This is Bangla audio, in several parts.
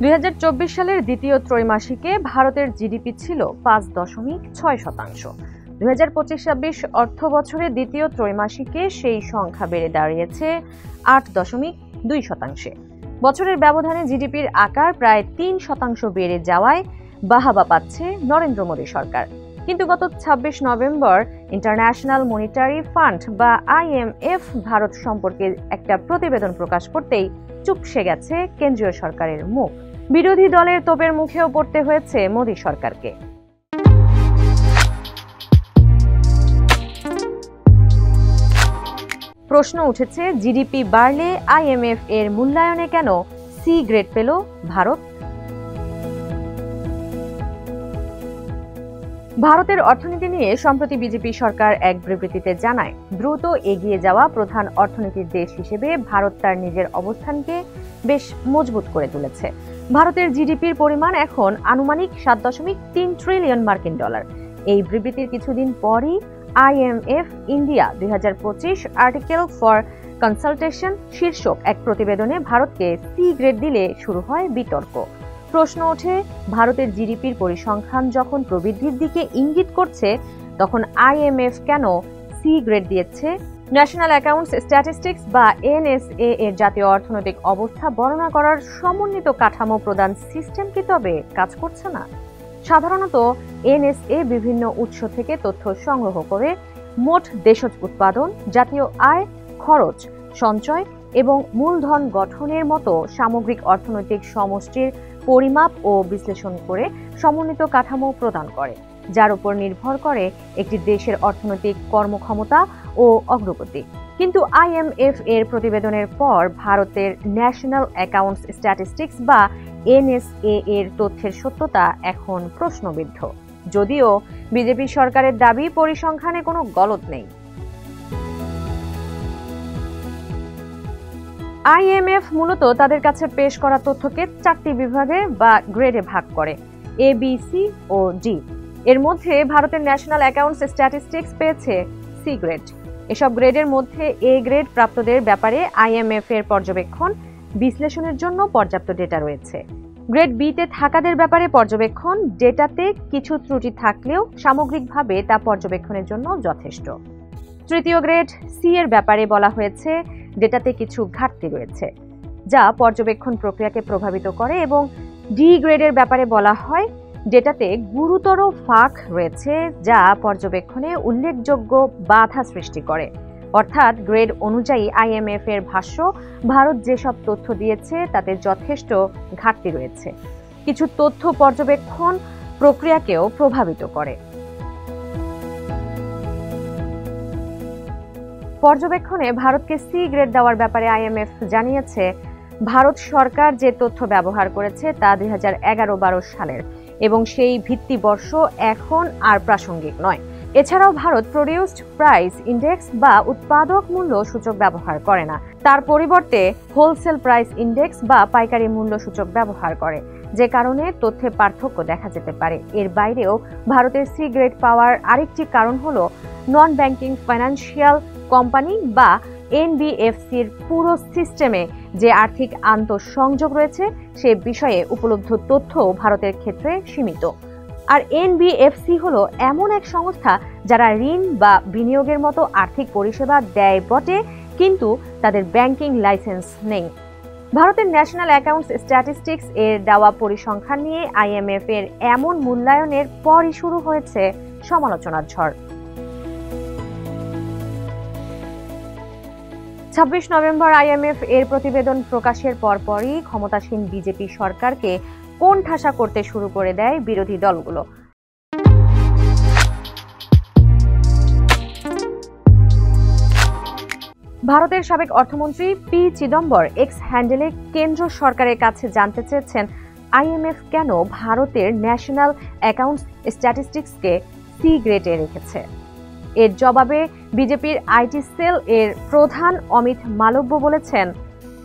2024 সালের দ্বিতীয় ত্রৈমাসিকে ভারতের জিডিপি ছিল 5.6%। 2025-26 অর্থ বছরের দ্বিতীয় ত্রৈমাসিকে সেই সংখ্যা বেড়ে দাঁড়িয়েছে 8.2%। বছরের ব্যবধানে জিডিপির আকার প্রায় 3% বেড়ে যাওয়ায় বাহাবা পাচ্ছে নরেন্দ্র মোদী সরকার। কিন্তু গত 26 নভেম্বর ইন্টারন্যাশনাল মনিটারি ফান্ড বা IMF ভারত সম্পর্কে একটা প্রতিবেদন প্রকাশ করতেই চুপসে গেছে কেন্দ্রীয় সরকারের মুখ। বিরোধী দলের তোপের মুখেও পড়তে হয়েছে মোদী সরকারকে। প্রশ্ন উঠেছে, জিডিপি বাড়লে IMF এর মূল্যায়নে কেন সি গ্রেড পেল ভারত? ভারতের অর্থনীতি নিয়ে সম্প্রতি বিজেপি সরকার এক বিবৃতিতে জানায়, দ্রুত এগিয়ে যাওয়া প্রধান অর্থনীতির দেশ হিসেবে ভারত তার নিজের অবস্থানকে বেশ মজবুত করে তুলেছে। ভারতের জিডিপির পরিমাণ এখন আনুমানিক 7.3 ট্রিলিয়ন মার্কিন ডলার। এই বিবৃতির কিছুদিন পরই IMF India 2025 article for consultation শীর্ষক এক প্রতিবেদনে ভারতকে সি গ্রেড দিলে শুরু হয় বিতর্ক। প্রশ্ন ওঠে, ভারতের জিডিপির পরিসংখ্যান যখন প্রবৃদ্ধির দিকে ইঙ্গিত করছে, তখন IMF কেন সি গ্রেড দিয়েছে? ন্যাশনাল অ্যাকাউন্টস স্ট্যাটিস্টিক্স বা NSA এর জাতীয় অর্থনৈতিক অবস্থা বর্ণনা করার সমন্বিত কাঠামো প্রদান সিস্টেম কি তবে কাজ করছে না? সাধারণত NSA বিভিন্ন উৎস থেকে তথ্য সংগ্রহ করে মোট দেশজ উৎপাদন, জাতীয় আয়, খরচ, সঞ্চয় এবং মূলধন গঠনের মতো সামগ্রিক অর্থনৈতিক সমষ্টির পরিমাপ ও বিশ্লেষণ করে সমন্বিত কাঠামো প্রদান করে, যার উপর নির্ভর করে একটি দেশের অর্থনৈতিক কর্মক্ষমতা ও অগ্রগতি। কিন্তু IMF এর প্রতিবেদনের পর ভারতের ন্যাশনাল অ্যাকাউন্টস স্ট্যাটিস্টিক্স বা NSA এর তথ্যের সত্যতা এখন প্রশ্নবিদ্ধ। যদিও বিজেপি সরকারের দাবি পরিসংখ্যানে কোনো গলদ নেই। IMF মূলত তাদের কাছে পেশ করা তথ্যকে 4টি বিভাগে বা গ্রেডে ভাগ করে, A, B, C O D। এর মধ্যে ভারতের ন্যাশনাল অ্যাকাউন্টস স্ট্যাটিস্টিক্স পেয়েছে সি গ্রেড। এসব গ্রেডের মধ্যে A গ্রেড প্রাপ্তদের ব্যাপারে IMF এর পর্যবেক্ষণ বিশ্লেষণের জন্য পর্যাপ্ত ডেটা রয়েছে। গ্রেড B তে থাকাদের ব্যাপারে পর্যবেক্ষণ ডেটাতে কিছু ত্রুটি থাকলেও সামগ্রিকভাবে তা পর্যবেক্ষণের জন্য যথেষ্ট। তৃতীয় গ্রেড C এর ব্যাপারে বলা হয়েছে ডেটাতে কিছু ঘাটতি রয়েছে, যা পর্যবেক্ষণ প্রক্রিয়াকে প্রভাবিত করে, এবং D গ্রেডের ব্যাপারে বলা হয় ডেটাতে গুরুতর ফাঁক রয়েছে যা পর্যবেক্ষণে উল্লেখযোগ্য বাধা সৃষ্টি করে। অর্থাৎ গ্রেড অনুযায়ী IMF এর ভাষ্য, ভারত যেসব তথ্য দিয়েছে তাতে যথেষ্ট ঘাটতি রয়েছে। কিছু তথ্য পর্যবেক্ষণ প্রক্রিয়াকেও প্রভাবিত করে। পর্যবেক্ষণে ভারতকে সি গ্রেড দেওয়ার ব্যাপারে IMF জানিয়েছে, ভারত সরকার যে তথ্য ব্যবহার করেছে তা 2011-12 সালের, এবং সেই ভিত্তিবর্ষ এখন আর প্রাসঙ্গিক নয়। এছাড়াও ভারত প্রডিউসড প্রাইস ইন্ডেক্স বা উৎপাদক মূল্য সূচক ব্যবহার করে না, তার পরিবর্তে হোলসেল প্রাইস ইন্ডেক্স বা পাইকারি মূল্য সূচক ব্যবহার করে, যে কারণে তথ্যে পার্থক্য দেখা যেতে পারে। এর বাইরেও ভারতের সি গ্রেড পাওয়ার আরেকটি কারণ হলো নন ব্যাংকিং ফাইন্যান্সিয়াল কোম্পানি বা NBFCর পুরো সিস্টেমে যে আর্থিক আন্তঃসংযোগ রয়েছে সে বিষয়ে উপলব্ধ তথ্য ভারতের ক্ষেত্রে সীমিত। আর NBFC হলো এমন এক সংস্থা যারা ঋণ বা বিনিয়োগের মতো আর্থিক পরিষেবা দেয় বটে, কিন্তু তাদের ব্যাংকিং লাইসেন্স নেই। ভারতের ন্যাশনাল অ্যাকাউন্টস স্ট্যাটিস্টিক্স এর দেওয়া পরিসংখ্যান নিয়ে IMF এর এমন মূল্যায়নের পরই শুরু হয়েছে সমালোচনার ঝড়। 26 নভেম্বর IMF এর প্রতিবেদন প্রকাশের পরপরই ক্ষমতাসীন বিজেপি সরকারকে কোণঠাসা করতে শুরু করে দেয় বিরোধী দলগুলো। ভারতের সাবেক অর্থমন্ত্রী P. চিদম্বর এক্স হ্যান্ডেলে কেন্দ্র সরকারের কাছে জানতে চেয়েছেন IMF কেন ভারতের ন্যাশনাল অ্যাকাউন্টস স্ট্যাটিস্টিক্সকে সি গ্রেডে রেখেছে। এর জবাবে বিজেপির IT সেল এর প্রধান অমিত মালব্য বলেছেন,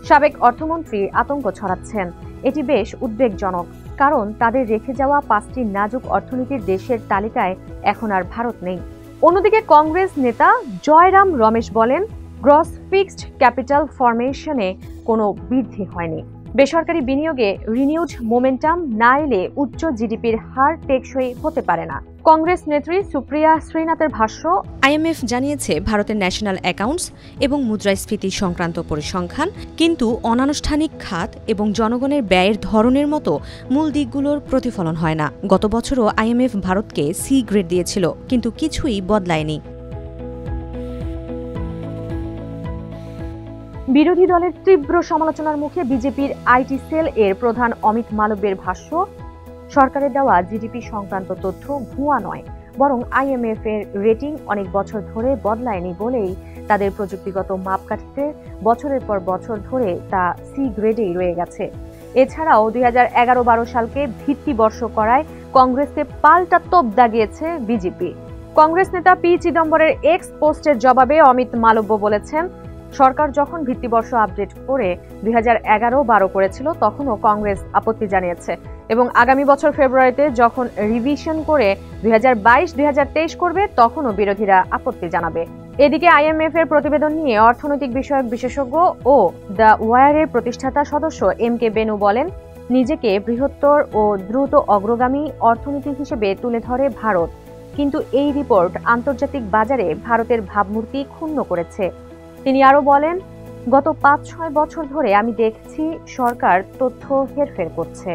সাবেক অর্থমন্ত্রী আতঙ্ক ছড়াচ্ছেন। এটি বেশ উদ্বেগজনক, কারণ তাদের রেখে যাওয়া 5টি নাজুক অর্থনীতির দেশের তালিকায় এখন আর ভারত নেই। অন্যদিকে কংগ্রেস নেতা জয়রাম রমেশ বলেন, গ্রস ফিক্সড ক্যাপিটাল ফরমেশনে কোনো বৃদ্ধি হয়নি। বেসরকারি বিনিয়োগে রিনিউড মোমেন্টাম না এলে উচ্চ জিডিপির হার টেকসই হতে পারে না। কংগ্রেস নেত্রী সুপ্রিয়া শ্রীনাথের ভাষ্য, আইএমএফ জানিয়েছে ভারতের ন্যাশনাল অ্যাকাউন্টস এবং মুদ্রাস্ফীতি সংক্রান্ত পরিসংখ্যান, কিন্তু অনানুষ্ঠানিক খাত এবং জনগণের ব্যয়ের ধরনের মতো মূল দিকগুলোর প্রতিফলন হয় না। গত বছরও আইএমএফ ভারতকে সি গ্রেড দিয়েছিল, কিন্তু কিছুই বদলায়নি। বিরোধী দলের তীব্র সমালোচনার মুখে বিজেপির আইটি সেল এর প্রধান অমিত মালব্যের ভাষ্য, সরকারের দেওয়া জিডিপি সংক্রান্ত তথ্য ভুয়া নয়, বরং আইএমএফ এর রেটিং অনেক বছর ধরে বদলায়নি বলেই তাদের প্রযুক্তিগত মাপকাঠিতে বছরের পর বছর ধরে তা সি গ্রেডেই রয়ে গেছে। এছাড়াও 2011-12 সালকে ভিত্তিবর্ষ করায় কংগ্রেসকে পাল্টা তোপ দাগিয়েছে বিজেপি। কংগ্রেস নেতা পি চিদম্বরের এক্স পোস্টের জবাবে অমিত মালব্য বলেছেন, সরকার যখন ভিত্তিবর্ষ আপডেট করে 2011-12 করেছিল তখনও কংগ্রেস আপত্তি জানিয়েছে এবং আগামী বছর ফেব্রুয়ারিতে যখন রিভিশন করে 2022-2023 করবে তখনও বিরোধীরা আপত্তি জানাবে। এদিকে আইএমএফ এর প্রতিবেদন নিয়ে অর্থনৈতিক বিষয়ক বিশেষজ্ঞ ও দ্য ওয়ারের প্রতিষ্ঠাতা সদস্য এম কে বেনু বলেন, নিজেকে বৃহত্তর ও দ্রুত অগ্রগামী অর্থনীতি হিসেবে তুলে ধরে ভারত, কিন্তু এই রিপোর্ট আন্তর্জাতিক বাজারে ভারতের ভাবমূর্তি ক্ষুণ্ণ করেছে। তিনি আরো বলেন, গত 5-6 বছর ধরে আমি দেখছি সরকার তথ্য হেরফের করছে।